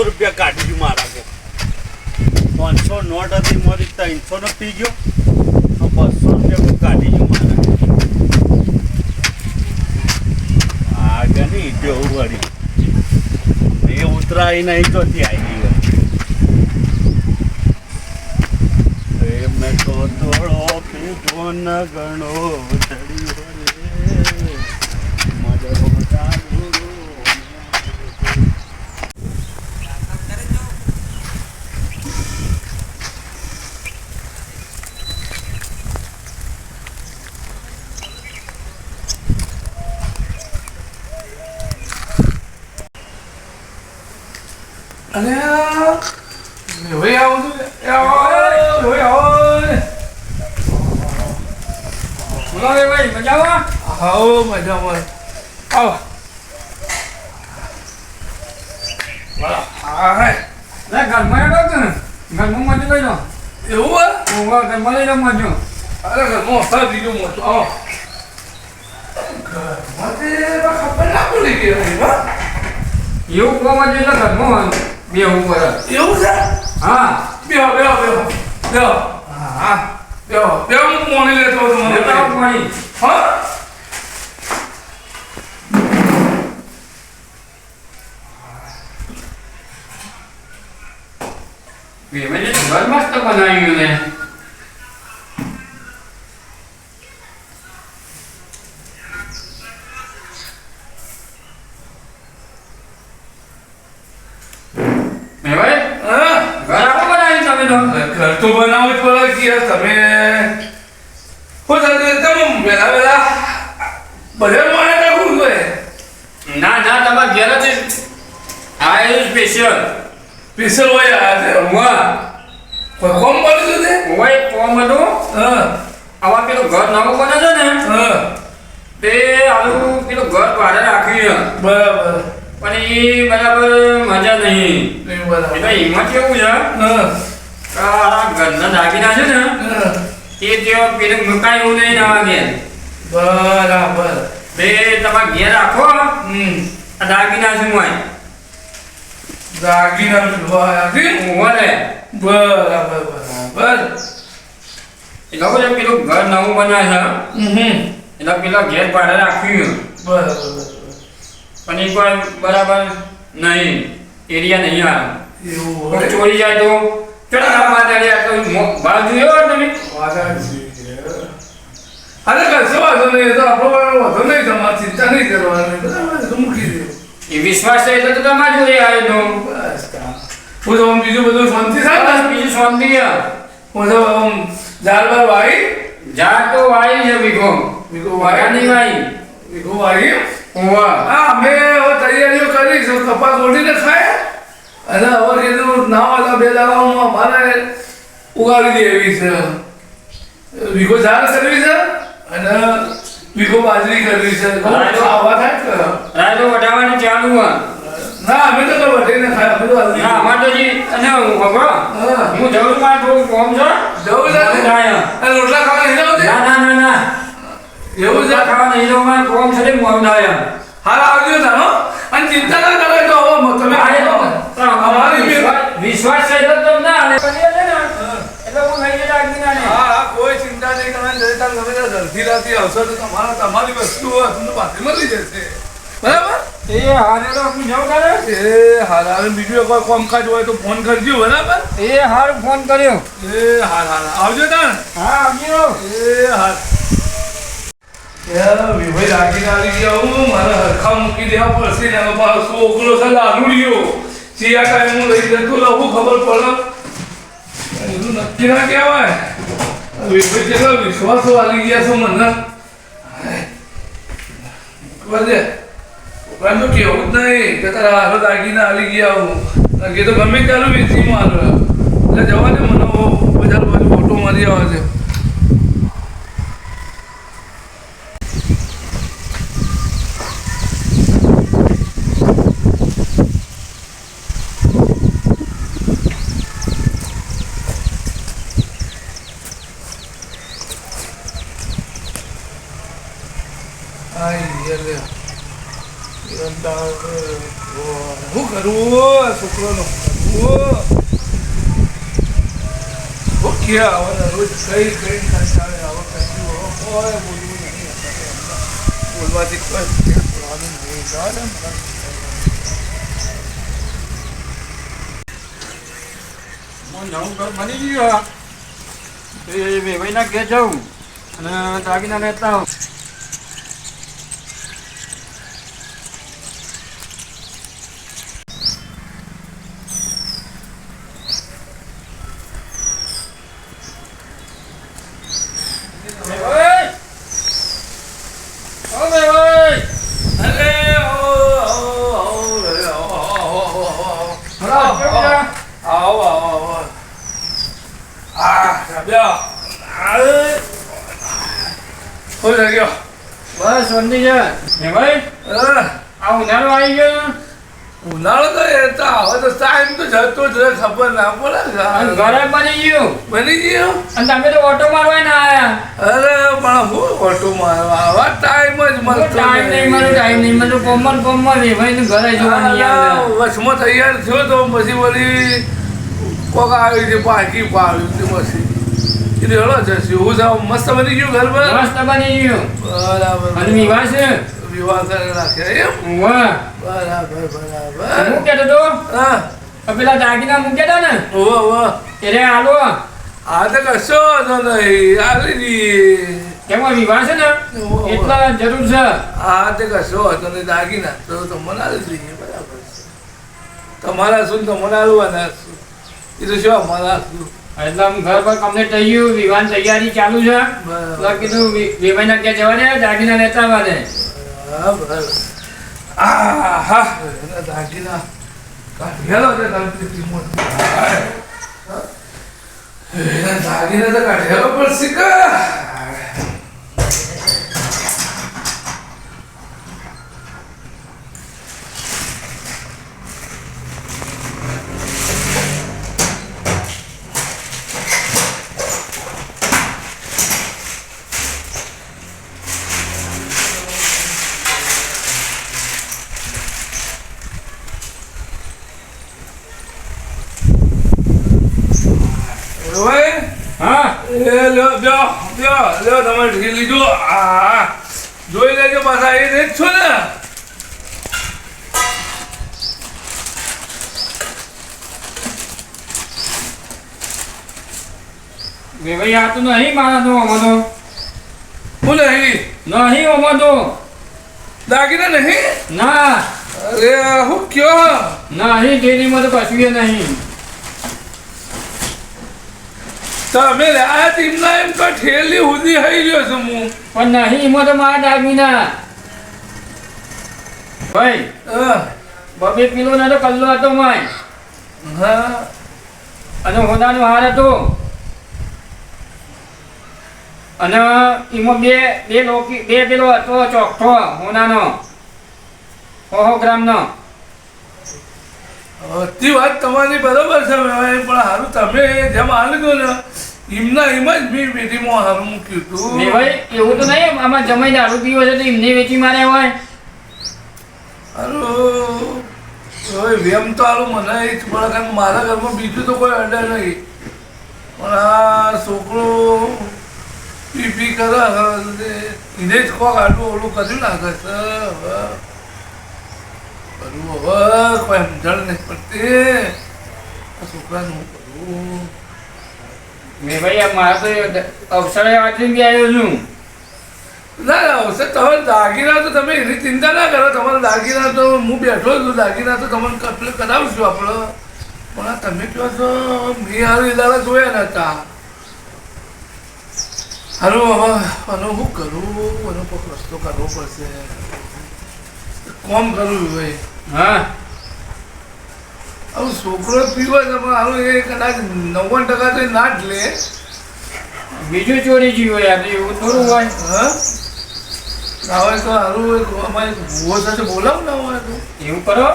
રૂપિયા કાઢી ગયું મારા કે 500 નોટ હતી મારી 300 નો પી ગયો 200 રૂપિયા કાઢી ગયું મારા આગળ નહીં જેવું વળી એ ઉતરાઈ નહીં તો ત્યાં આવી ગયો મેં તો દોડો પીધો ન ગણો ચડ્યો રે મજા ચાલુ અરે હવે આવું બોલો ભાઈ મજામાં આવો મજામાં આવો ઘરમાં ઘરમાં મજા લઈ લો એવું ઘરમાં લઈ લો મજો અરે ઘરમાં હતા બીજું મોટું આવો ઘરમાં ખબર ના પડી ગઈ એવું કોમાં એટલે ઘરમાં બે ઉપર એવું છે હા બેહો હા બેહો હું પાણી લેતો હતો મને પાણી હા બે મેં ઘર મસ્ત બનાવ્યું ને ઘર તો બનાવો જ પડે કે તમે હું તમે વેલા વેલા બજાર માં નાખું જોઈએ ના તમારા ઘેર જ આ સ્પેશિયલ હોય આવ્યા છે વાહ કોમ પડ્યું છે હોય કોમ હતું આવા પેલું ઘર નવું બને છે ને તે આલું પેલું ઘર ભાડે રાખ્યું બરાબર પણ એ બરાબર મજા નહીં એટલે એમાં કેવું છે ઘરના દાગીના છે ને એ ત્યાં પેલું મુકાય એવું નહીં નવા ઘેર બરાબર બે તમારા ઘેર રાખો આ દાગીના શું હોય દાગીના બરાબર એટલે પેલું ઘર નવું બનાવે છે એટલે પેલા ઘેર ભાડે રાખ્યું બરાબર પણ એ કોઈ બરાબર નહીં એરિયા નહીં આવે એવું ચોરી જાય તો ચડા માતાજી આ તો ભાવ જોયો તમે અરે કશો વાંધો નહીં તો આપણો વાંધો નહીં તમારે ચિંતા નહીં કરવાની બરાબર મૂકી દે એ વિશ્વાસ છે એટલે તો તમારે જોડે આવ્યો તો બસ હું તો બીજું બધું શાંતિ થાય બસ બીજું શાંતિ હું તો ઝાડ બાર વાઈ ઝાડ તો વાઈ છે વીઘો વાયા નહીં વાઈ વીઘો વાઈ હા અમે હવે તૈયારીઓ કરીશું કપાસ ઓઢીને ખાય અને હવે કીધું નાવા બે દાડામાં મારે ઉગાડી દેવી છે વીઘો ઝાડ કરવી છે અને વીઘો બાજરી કરવી છે આવા થાય કે રાયડો વટાવવાનું ચાલુ ના અમે તો વટીને ખાય અમે તો ના અમાર તો જી અને ખબર હું જવું માં થોડું કોમ છે જવું છે અને રોટલા ખાવા નહીં જાવ ના એવું છે ખાવા નહીં જાવ માં કોમ છે મોં ના હાલ આવજો તાનો અને ચિંતા ના કરે તો હવે તમે આવો અમારી વિશ્વાસ છે તો તમને આને કરીએ છે ને એટલે હું લઈ જતા આગીનાને હા કોઈ ચિંતા નહીં તમે જતા ગમે તો જલ્દી રાતી આવશો તો તમારી વસ્તુ તમને પાસે મળી જશે બરાબર એ હારે તો આપણે જાવ કરે એ હારે બીજું કોઈ કામકાજ હોય તો ફોન કરજો બરાબર એ હાર ફોન કર્યો એ હાર આવજો તાણ હા આવજો એ હાર વિભાઈ રાખીને આવી ગયા હું મારા હરખા મૂકી દેવા પડશે ને મારો છોકરો છે લાલુડિયો ચિયા ટાઈમ હું લઈ જતો રહું ખબર પડે એનું નક્કી ના કહેવાય વિભાઈ જેટલો વિશ્વાસો આવી ગયા છો મને બધે પણ તો કેવું જ નહીં કે તારા હારો દાગીના આવી ગયા હું કે તો ગમે ચાલુ વેચીમાં હાલો એટલે જવા દે મને બજાર બાજુ ફોટો મારી આવે છે શું કરવું છોકરોનો શું કે આવવાના રોજ કઈ કઈ કંટાળે આવો કશું હોય બોલવું નહીં બોલવાથી કોઈ બોલવાનું નહીં નવું ઘર બની ગયું એ વેવાઈના ઘેર જાઉં અને દાગીના લેતા આવું. બસ શાંતિ છે ને ભાઈ. આ ઉનાળો આવી ગયો. ઉનાળો તો એ તો હવે તો ટાઈમ તો જતો જ રહે, ખબર ના પડે. ઘરે બની ગયું બની ગયો અને તમે તો ઓટો મારવા ના આયા. અરે પણ હું ઓટો મારવા આવા ટાઈમ જ મળતો ટાઈમ નહીં મળ્યો કોમર વેવાઈ ઘરે જોવાની યાર. વચમાં તૈયાર થયો તો પછી વળી કોક આવી છે પાકી પાડ્યું તે પછી એટલે હળો જશે હું જાઉં. મસ્ત બની ગયું ઘર પર. મસ્ત બની ગયું. બરાબર. અને વિવાહ છે. વિવાહ કરી નાખ્યા એમ. વાહ બરાબર બરાબર. હું કહેતો તો હા પેલા દાગીના મૂક્યા હતા ને ઓહો એટલે હાલો આ તો કશો વાંધો નહીં આવી દઈએ. એમાં વિવાહ છે ને એટલા જરૂર છે. હા તે કશો વાંધો નહીં દાગીના તો તમને આવી દઈએ. બરાબર છે. તમારા શું તમને આવવાના શું એ તો શું અમારા શું. એટલે આમ ઘર પર કમ્પ્લીટ થઈ ગયું. વિવાહની તૈયારી ચાલુ છે. બરાબર. એટલે કીધું વેવાઈના ક્યાં જવા દે દાગીના લેતા આવવા દે. બરાબર. આ હા દાગીના કાઢેલો છે દાગીના તો કાઢેલો પડશે કે. હા લ્યો તમારે ઢીલ લીધો. હા જોઈ લેજો પાછા એ જ છો ને. વેવાઈ આ તો નહીં મારા તો અમારો હું નહીં નહીં અમારો દાગીના નહીં. ના અરે હું કયો નહીં તેનીમાં તો કશું એ નહીં. તમે આ ટીમના એમ તો ઠેલી સુધી હઈ રહ્યો છું હું. પણ નહીં એમાં તો મારા દાગીના ભાઈ હા 2 કિલો ના તો કલ્લો હતો માય હા અને હોનાનો હાર હતો અને એમાં બે પેલો હતો ચોખ્ઠો હોનાનો 100 ગ્રામનો. બધી વાત તમારી બરોબર છે પણ સારું તમે જેમ આલ્યું ને એમના એમ જ મેં પેઢીમાં હારું મૂક્યું હતું. ભાઈ એવું તો નહીં આમાં જમાઈ દારૂ પીવો છે તો એમને વેચી માર્યા હોય. હારું હવે વેમ તો હારું મને જ પડે કારણ મારા ઘરમાં બીજું તો કોઈ અડે નહીં પણ આ છોકરો પી કરે એને જ કોક આટલું ઓલું કર્યું નાખે છે. કરવું હવે કોઈ સમજણ નહીં પડતી આ છોકરાને હું કરું. મેં ભાઈ આ મારા તો અવસરે વાંચીને બી આવ્યો છું. ના અવસર તમારે દાગીના તો તમે એની ચિંતા ના કરો. તમારા દાગીના તો હું બેઠો છું. દાગીના તો તમને કમ્પ્લીટ કરાવશું આપણે પણ આ તમે કહો છો મેં હારું દાડા જોયા નતા. હારું હવે આનો શું કરું. આનો કોઈક રસ્તો કરવો પડશે. કોમ કરવું ભાઈ. હા હવે છોકરો પીવો છે પણ હારું એ કદાચ 90% તો ના જ લે. બીજું ચોરી જીવો યાર એવું થોડું હોય. હા ના હોય તો હારું અમારે ભૂવો સાથે બોલાવ ના હોય તો એવું કરો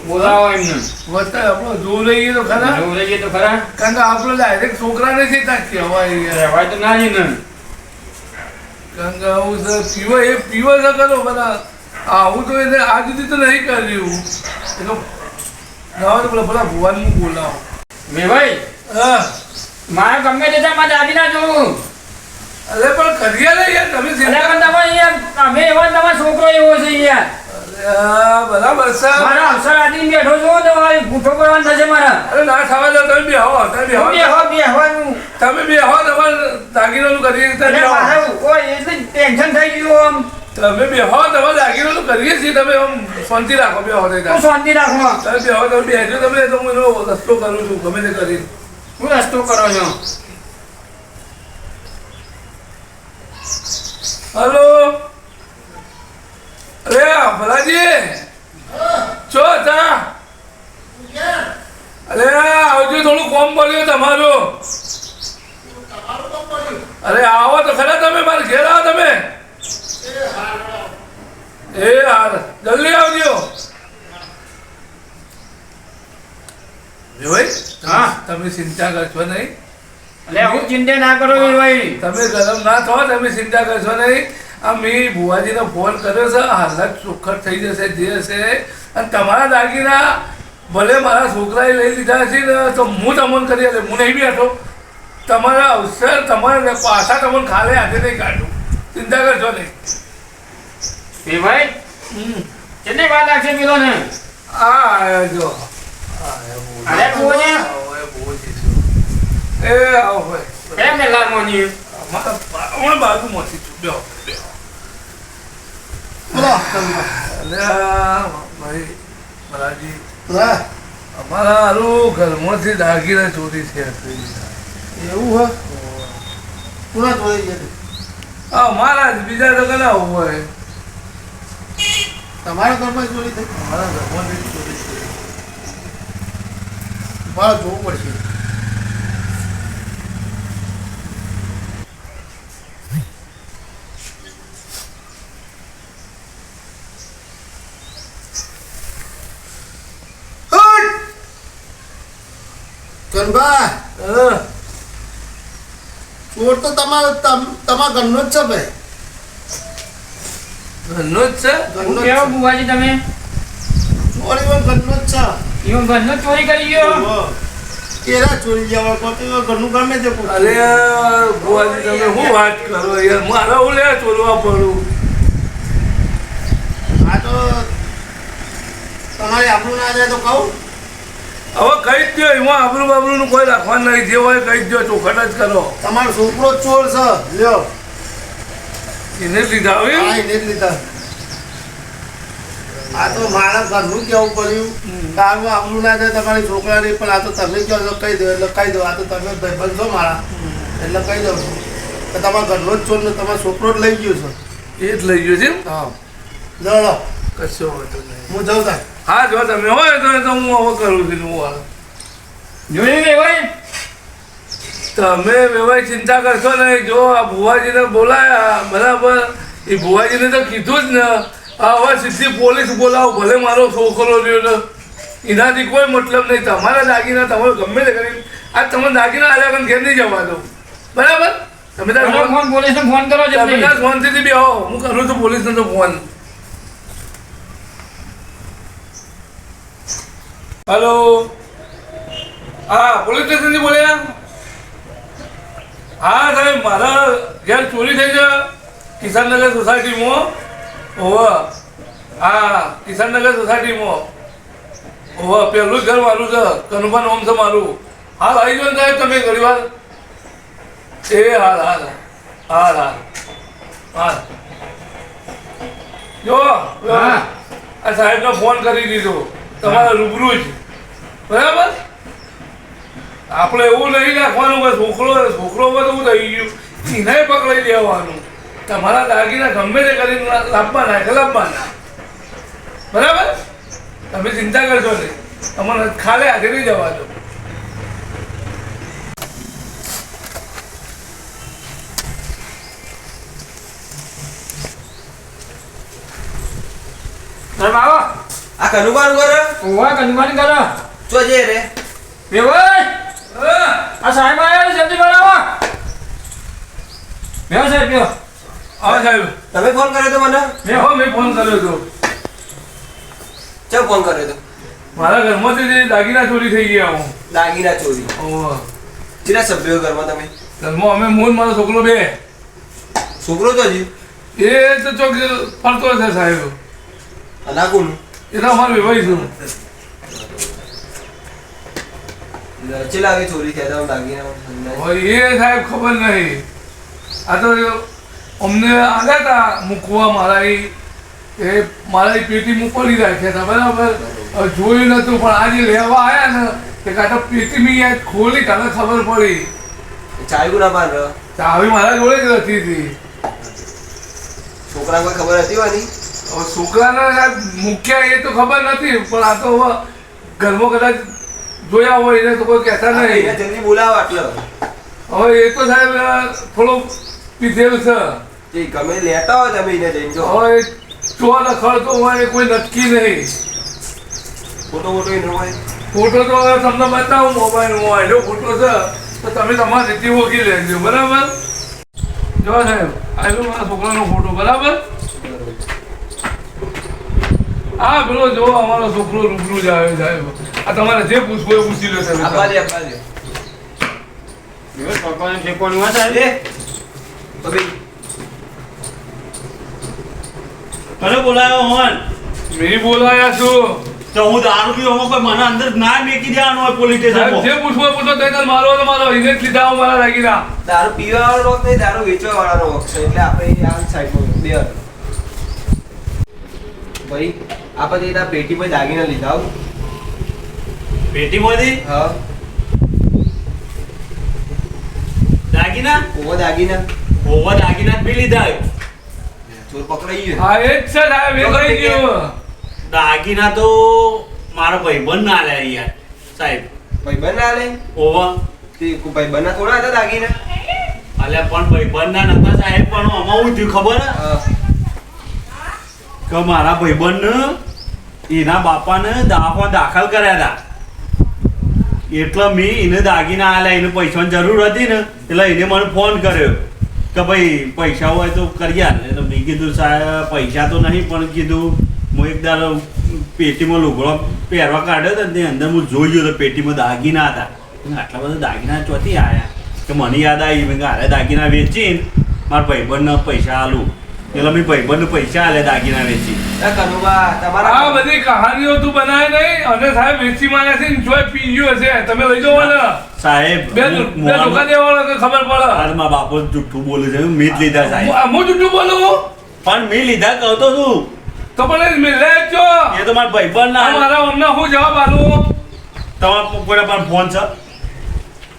બોલાવો એમને. વધતા આપણો જોર રહીએ તો ખરા. એવું રહીએ તો ખરા. કારણ કે આપણો ડાયરેક્ટ છોકરાને છે ત્યાં કહેવાય. કહેવાય તો ના જ ને. કારણ કે આવું છે પીવો એ પીવો છે કરો બધા આવું તો એને આ સુધી તો નહીં કર્યું એ તો ના તો પેલા ભુવાનનું બોલાવો વેવાઈ હા મારે ગમે તે થાય મારે દાગીના જોઉં. અરે પણ કરીએ ને યાર તમે અરે ચિંતા પણ તમે યાર અમે એવા તમારો છોકરો એવો છે યાર. બરાબર છે મારા અવસર આદમી બેઠો છો તો હવે પૂછો કરવાનું થશે મારા. અરે ના થવા દો તમે બેહો બેહવાનું. તમે બેહો તમારે દાગીનાનું કરીએ એટલે મારે કોઈ એટલે ટેન્શન થઈ ગયું આમ. તમે બેહો તમારે દાગીનાનું કરીએ છીએ તમે આમ શાંતિ રાખો બેહો હું શાંતિ રાખો. તમે બેહો તમે બેહજો તમે તો હું એનો રસ્તો કરું છું ગમે તે કરી હું રસ્તો કરો છો. હલો અરે ભલાજી ચો તા અરે આવજો થોડું કોમ પડ્યું તમારું અરે આવો તો ખરા તમે મારે ઘેર આવો તમે એ હાર જલ્દી આવજો ભાઈ હા તમે ચિંતા કરશો નહીં એટલે હું ચિંતા ના કરો ભાઈ. તમે ગરમ ના થો તમે ચિંતા કરશો નહીં આ મેં ભુવાજીને ફોન કર્યો છે હાલત ચોખ્ખટ થઈ જશે જે હશે અને તમારા દાગીના ભલે મારા છોકરાએ લઈ લીધા છે ને તો હું તમને કરી આલે હું નહીં બેઠો તમારા અવસર તમારે પાછા તમને ખાલે હાથે નહીં કાઢું ચિંતા કરશો નહીં ભાઈ કેટલી વાર લાગશે પેલો ને? આ જો અરે ભુવાજી એ આવો ભાઈ કેમ ને લાગવાની? અમારા બાજુમાંથી છું બેહો બેહો ભાઈ મહારાજી અમારા હારું ઘરમાંથી દાગીના ચોરી છે એવું હે પૂરા જોઈ ગયા હા મહારાજ બીજા તો કના હોય તમારા ઘરમાં ચોરી થઈ અમારા ઘરમાંથી ચોરી છે મારે જોવું પડશે કનભા ચોર તો તમારા ઘરનો જ છે ભાઈ ઘરનો જ છે હું કેવો ભુવાજી તમે? ચોરી પણ ઘરનો જ છે ઈવન ઘરનો જ ચોરી કરી ગયો? કેરા ચોરી જવા તો ઘરનું ગમે તે કોઈ. અરે ભુવાજી તમે શું વાત કરો યાર મારા હું લે ચોરવા પડું આ તો તમારે આપણું ના જાય તો કહું હવે કહી જ દો એમાં આબરૂ બાબરૂનું કોઈ રાખવાનું નહીં જે હોય કહી જ દો ચોખટ જ કરો તમારો છોકરો જ ચોર છે લ્યો એને જ લીધા હા હોય એને જ લીધા આ તો મારા ઘરનું કેવું પડ્યું કારમાં આપણું ના જાય તમારી છોકરાની પણ આ તો તમે કહો એટલે કહી દો એટલે કહી દો આ તો તમે ભાઈબંધ છો મારા એટલે કહી દઉં છું કે તમારા ઘરનો જ ચોર ને તમારો છોકરો જ લઈ ગયો છે એ જ લઈ ગયો છે હા લડો કશો વાંધો નહીં હું જાઉં તા હા જો તમે હોય તો હું હવે કરું છું હું હાલ જોયું વેવાઈ? તમે વેવાઈ ચિંતા કરશો નહીં જો આ ભુવાજીને બોલાયા બરાબર એ ભુવાજીને તો કીધું જ ને હવે સીધી પોલીસ બોલાવો ભલે મારો છોકરો રહ્યો ને એનાથી કોઈ મતલબ નહીં તમારા દાગીના તમારે ગમે તે કરી આ તમે દાગીના આવ્યા કરીને ઘેર નહીં જવા દો બરાબર તમે તાર ફોન પોલીસને ફોન કરો તમે જલ્દી. તાર શાંતિથી બી આવો હું કરું છું પોલીસને તો ફોન હેલો હા પોલીસ સ્ટેશનથી બોલ્યા હા સાહેબ મારા ઘેર ચોરી થઈ છે કિસાનનગર સોસાયટીમાં ઓહો હા કિસાનનગર સોસાયટીમાં ઓહો પહેલું જ ઘર મારું છે કનુભા નામ છે મારું હાલ આવી જાઓ ને સાહેબ તમે ઘણી વાર એ હાલ હાલ હાલ હાલ હાલ જો હા. આ સાહેબને ફોન કરી દીધો તમારા રૂબરૂ જ બરાબર આપણે એવું નહીં રાખવાનું કે છોકરો બધું થઈ ગયું એને પકડી દેવાનું તમારા દાગીના ગમે તે કરીને લાવવાના કે લાવવાના બરાબર તમે ચિંતા કરશો નહીં તમારે ખાલે હાથે નહીં જવા દો તમે આવો. આ કનુબાનું ઘર ઓવા કન્ફર્મ કરો. જોજે રે વેવાઈ આ સાહેબ આવ્યા છે, જલ્દી બોલાવો. બેહો સાહેબ બેહો. હા સાહેબ તમે ફોન કર્યો તો મને મેં ફોન કર્યો હતો ચમ ફોન કર્યો તો મારા ઘરમાંથી જે દાગીના ચોરી થઈ ગયા હું દાગીના ચોરી કેટલા સભ્યો ઘરમાં તમે ઘરમાં અમે મૂળ મારો છોકરો બે છોકરો તો હજી એ તો ચોક ફરતો છે સાહેબ અને આ કોનું એ તો અમારો વિવાહ છું ચેલા વાગે ચોરી થયા હતા દાગીના હવે એ સાહેબ ખબર નહીં આ તો અમને આવ્યા હતા મૂકવા મારા પેટી મૂકવાની રાખ્યા હતા બરાબર હવે જોયું નતું પણ આજે લેવા આવ્યા ને તે કાંઠા પેટી મેં યાદ ખોલી તને ખબર પડી ચાવી ના પાર ચાવી મારા જોડે જ હતી હતી છોકરા કોઈ ખબર હતી વાની હવે છોકરાને સાહેબ મૂક્યા એ તો ખબર નથી પણ આ તો હવે ઘરમાં કદાચ જોયા હોય એને તો કોઈ કહેતા નહીં જલ્દી બોલાવો આટલો હવે એ તો સાહેબ થોડો પીધેલ છે તે ગમે લેતા હોય તમે એને જઈને જો હવે ચોર ખડતો હોય એ કોઈ નક્કી નહીં ફોટો ફોટો એનો હોય ફોટો તો હવે તમને બતાવું મોબાઈલમાં એનો ફોટો છે તો તમે તમારી રીતે ઓળખી લેજો બરાબર જો સાહેબ આવ્યો મારા છોકરાનો ફોટો બરાબર હા પેલો જો અમારો છોકરો રૂબરૂ જ આવ્યો સાહેબ આ તમારે જે પૂછવું એ પૂછી લો સાહેબ આપવા દે પપ્પાને ઠેકવાનું વાત આવે તો બે કને બોલાયો હોન મેં બોલાયા છું તો હું દારૂ પીવામાં કોઈ મને અંદર ના મેકી દેવાનું હોય પોલીસ સાહેબ સ્ટેશનમાં જે પૂછવું એ પૂછો તો મારો તો મારો એને જ લીધા હું મારા લાગીના દારૂ પીવા વાળો રોગ નહીં દારૂ વેચવા વાળાનો રોગ છે એટલે આપણે આ સાઈડમાં બે ભાઈ આપણે ત્યાં પેટીમાં દાગીના લીધા આવું પેટીમાંથી હા દાગીના ઓવા દાગીના ઓવા દાગીના જ બી લીધા ચોર પકડાઈ ગયો હા એ જ છે સાહેબ એ થઈ ગયું દાગીના તો મારો ભાઈબંધ ના લે યાર સાહેબ ભાઈ બના લે ઓવા તે ભાઈ બના થોડા હતા દાગીના અલ્યા પણ ભાઈબંધ ના નતા સાહેબ પણ આમાં હું થયું ખબર હે? કે મારા ભાઈબંધ એના બાપાને દવાખાને દાખલ કર્યા હતા એટલે મેં એને દાગીના આલ્યા એને પૈસાની જરૂર હતી ને એટલે એને મને ફોન કર્યો કે ભાઈ પૈસા હોય તો કરી આલ એટલે મેં કીધું સાહેબ પૈસા તો નહીં પણ કીધું હું એક દાડો પેટીમાં લુગડો પહેરવા કાઢ્યો હતો ને તે અંદર હું જોઈ ગયો તો પેટીમાં દાગીના હતા આટલા બધા દાગીના ચોથી આવ્યા કે મને યાદ આવી મેં કે હારે દાગીના વેચીને મારા ભાઈબંધને પૈસા આલું એટલે મેં ભાઈબંધને પૈસા આલે દાગીના વેચી કનુબા આ તમારા બધી કહાનીઓ તું બનાય નહીં અને સાહેબ વેચી માર્યા છે ને જોઈ પી ગયો હશે તમે લઈ જાઓ ને સાહેબ બે ધોકા દેવાનો કે ખબર પડે હાલ મારા બાપો જુઠ્ઠું બોલે છે મેં જ લીધા સાહેબ હું જુઠ્ઠું બોલું પણ મેં લીધા કહો તો તું તો પણ મેં લેજો એ તો મારા ભાઈબંધ ના મારા અમને હું જવાબ આલું તમારા કોઈના પણ ફોન છે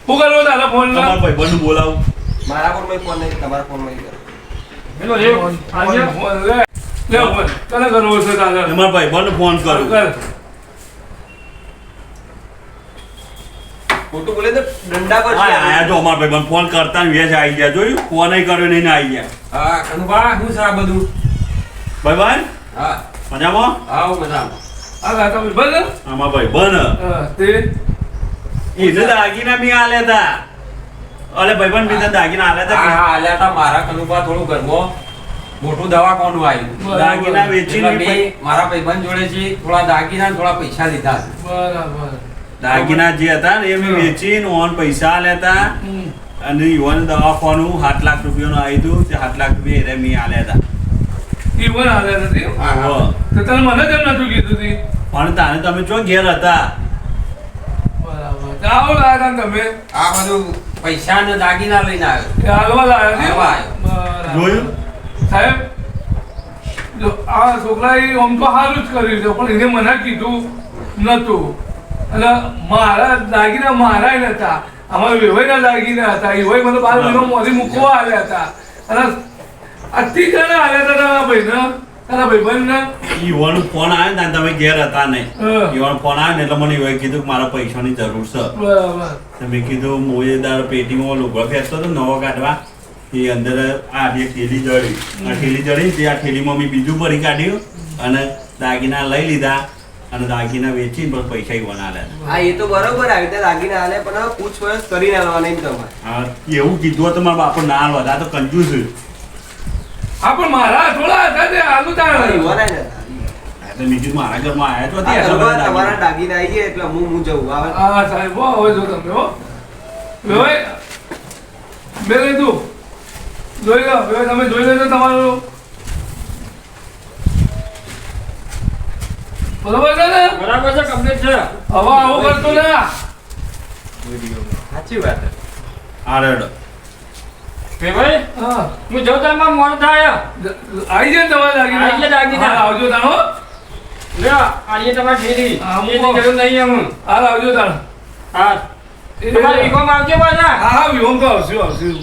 હું કરવો તારા ફોન તમારા ભાઈબંધનું બોલાવું મારા ફોનમાં ફોન નહીં તમારા ફોનમાં કરો લે ફોન તને કરવો છે તારે તમારા ભાઈબંધને ફોન કરું કર ખોટું બોલે તો દંડા પર હા આયા જો અમારા ભાઈબંધ ફોન કરતા ને વેચ આવી ગયા જોયું ફોન કર્યો નહીં ને આવી ગયા હા કનુભા શું છે આ બધું ભાઈબંધ હા મજામાં આવો મજામાં આ ગાતા બોલ આમાં ભાઈબંધ તે એને દાગીના બી આલ્યા હતા અલે ભાઈબંધ બી તને દાગીના આલ્યા હા હતા આલ્યા તા મારા કનુભા થોડું ઘરમાં મોટું દવાખાનું આવ્યું દાગીના વેચીને એટલે મેં મારા ભાઈબંધ જોડેથી થોડા દાગીના ને થોડા પૈસા લીધા છે. બરાબર દાગીના જે હતા ને એ મેં વેચીને ઓન પૈસા આલ્યા હતા અને યુવાન દવાખાનું 7 લાખ રૂપિયાનું આવ્યું હતું તે 7 લાખ રૂપિયા એને મેં આલ્યા હતા ઈ પણ હાલ્યા નથી હા, હા. હોવ. તો તને મને કેમ નતું કીધું તી પણ તાને તમે જો ઘેર હતા બરાબર આવો લાયા તા તમે આ બધું પૈસા ને દાગીના લઈને આવ્યો એ હાલવા લાયા છે હાલવા આવ્યો. બરાબર. જોયું સાહેબ જો આ છોકરાએ આમ તો સારું જ કર્યું છે પણ એને મને કીધું નતું એટલે મારા દાગીના મારા નતા અમારા વેવાઈના દાગીના હતા એ હોય મને 12 મહિનો મોદી મૂકવા આવ્યા હતા અને અતિ જણા આવ્યા હતા તારા ભાઈને તારા ભાઈબંધને યુવાનો ફોન આવ્યો ને તમે ઘેર હતા નહીં હા. યુવાનો ફોન આવ્યો ને એટલે મને એવું કીધું કે મારા પૈસાની જરૂર છે બરાબર તો મેં કીધું મોએ દાર પેટીમાં લુગડો ફેંકતો હતો નવો કાઢવા એ અંદર આ જે થેલી જડી આ થેલી જડી તે આ થેલીમાં મેં બીજું ભરી કાઢ્યું અને દાગીના લઈ લીધા અને દાગીના વેચીને પણ પૈસા યુવાન આલ્યા હા એ તો બરોબર આવી રીતે દાગીને હાલે પણ હવે પૂછપરછ કરીને હાલવા નહીં તમારે હા એવું કીધું હતું મારા બાપુ ના હાલવા આ તો કંજૂસ છે. હા પણ મારા થોડા હતા તે આલુ તાણ યુવાના ને આ તો મેં કીધું મારા ઘરમાં આયા તો હતી તમારા દાગીના. દાગીના આવી ગયા એટલે હું જવું આવે હા સાહેબ હો હવે જો તમે હો વેવાઈ મેં કીધું જોઈ લો વેવાઈ તમે જોઈ લેજો તમારું બરોબર છે ને બરાબર છે કમ્પ્લીટ છે હવે આવું કરતો ને સાચી વાત આ રેડો. કે ભાઈ હા હું જઉં તો એમાં મોડું થાય આવી જાય ને તમારે દાગીના આવી જાય દાગીના. હા, આવજો તાણ હો લે આઈએ તમારી ઠેરી હા, એની જરૂર નહીં હું હાલ આવજો તાણ હા તમારે ઈકોમાં આવજો પાછા હા હા વિહોમ તો આવશું આવશું